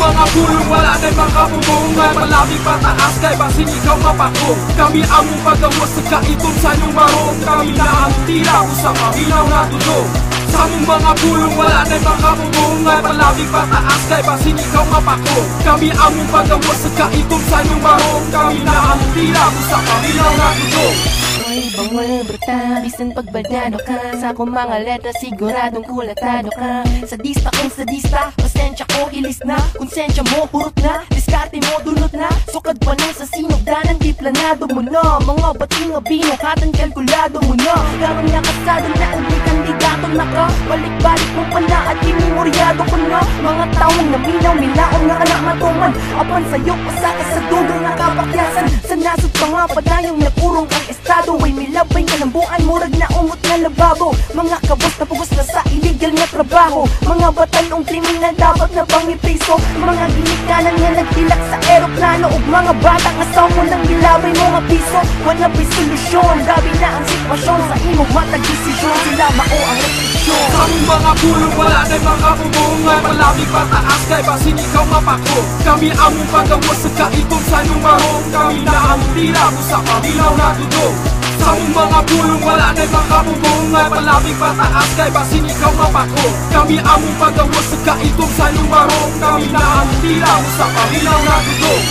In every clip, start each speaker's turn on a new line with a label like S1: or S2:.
S1: mga pulong wala na'y makabubungan, malapit pataas kay basing ikaw mapako. Kami among pagawas sa kaitong sa inyong marong, kami na ang tira ko sa kabilaw na tulog. Sa among mga pulong wala na'y makabubungan, malapit pataas kay basing ikaw mapako. Kami among pagawas sa kaitong sa inyong marong, kami na ang tira ko sa kabilaw na tulog.
S2: Bawal bruta, bisan pagbadano ka sa akong mga letra, siguradong kulatado ka. Sadista kung sadista, pasensya ko ilis na. Konsensya mo, hurot na, diskarte mo, dunot na. Sukad pa nang sa sinugdanan, di planado mo na. Mga bating nga binukatan, kalkulado mo na. Garang nakasado na, uli kandidato na ka. Balik-balik mo pa na at imimuryado ko na. Mga taong naminaw, minaon nga anak matuman. Apan sa'yo, pasaka sa dugang nakapakyasan. Sa nasod pa nga padayong nagurong kang estado. Ay milabay ka ng buwan, murag na umot na lababo. Mga kabos na pugos na sa illegal na trabaho. Mga batalong kriminal dapat na pangipriso. Mga ginikanan nga nagtilak sa aeroplano. O mga bata nga sa mo nang gilabay mo nga piso. Wala ba'y solusyon, grabe na ang sitwasyon. Sa imong matag desisyon, sila mao ang restriksyon.
S1: Sa among mga pulong wala na'y makabubungan, malapit pataas kay basing ikaw mapako. Kami among pagawas sa kaitong sa inyong marong, kami na ang tira ko sa kabilaw na tulog. Sa among mga pulong wala na'y makabubungan, malapit pataas kay basing ikaw mapako. Kami among pagawas sa kaitong sa inyong marong, kami na ang tira ko sa kabilaw na tulog.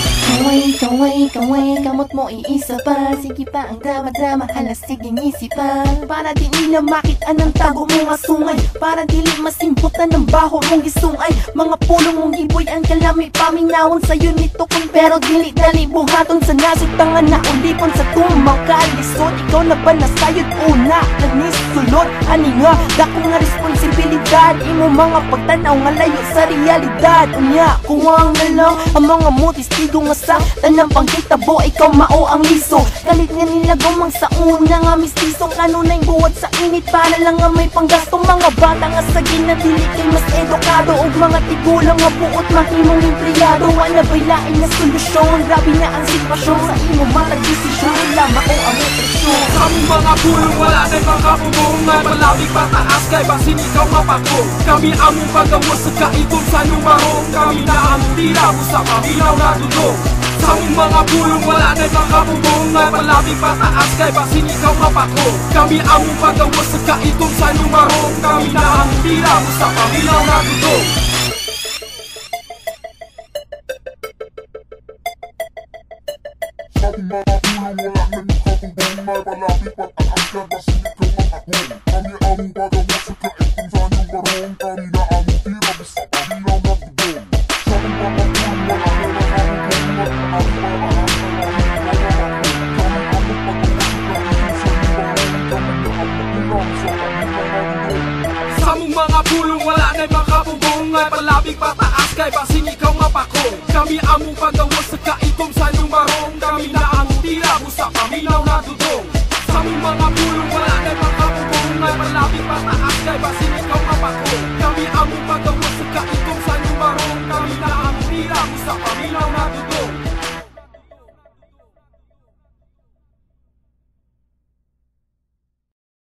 S2: Kaway, kamot mo iisa pa. Sige pa ang drama-drama, halas siging isipan. Para di nila makita ng tago mong asungay, para dili masimputan ng baho mong gisungay. Mga pulong mong giboy ang kalami, pamingawan sa'yo nito kung pero dili dali buhaton sa nasutangan na ulipon sa tumang kalisod. Ikaw na ba nasayod una, nagnisulod? Ani nga, dako nga responsibilidad. Imo mga pagtanaw nga layo sa realidad. Unya, kuwang na lang ang mga motistigo nga sa tanang pangkitabo, ikaw mao ang liso. Kalit nga nila gumang sa una nga mistiso. Kanunay buwad sa init para lang nga may panggasto. Mga bata nga sa ginadili kay mas edukado. O mga tigulang nga buot mahimong empleyado. Wala ba'y lain na solusyon, grabe na ang sitwasyon. Sa imo matag desisyon, sila mao ang restriksyon.
S1: Sa among mga pulong wala na'y makabubungan, malapit pataas kay basing ikaw mapako. Kami among pagawas sa kaitong sa inyong marong, kami na ang tira ko sa kabilaw na tulog. Sa among mga pulong wala na'y makabubungan, malapit pataas kay basing ikaw mapako. Kami among pagawas sa kaitong sa inyong marong, kami na ang tira ko sa kabilaw na tulog.
S3: Sa among mga pulong wala na'y makabubungan, malapit pataas kay basing ikaw mapako. Kami among pagawas sa kaitong sa inyong marong, kami na ang tira ko sa kabilaw na tulog. Sa among mga pulong wala na'y
S1: Sa among mga pulong wala na'y makabubungan, malapit pataas kay basing ikaw mapako. Kami among pagawas sa kaitong sa inyong marong, kami na ang tira ko sa kabilaw na tulog. Sa among mga pulong wala na'y makabubungan, malapit pataas kay basing ikaw mapako. Kami among pagawas sa kaitong sa inyong marong, kami na ang tira ko sa kabilaw na tulog.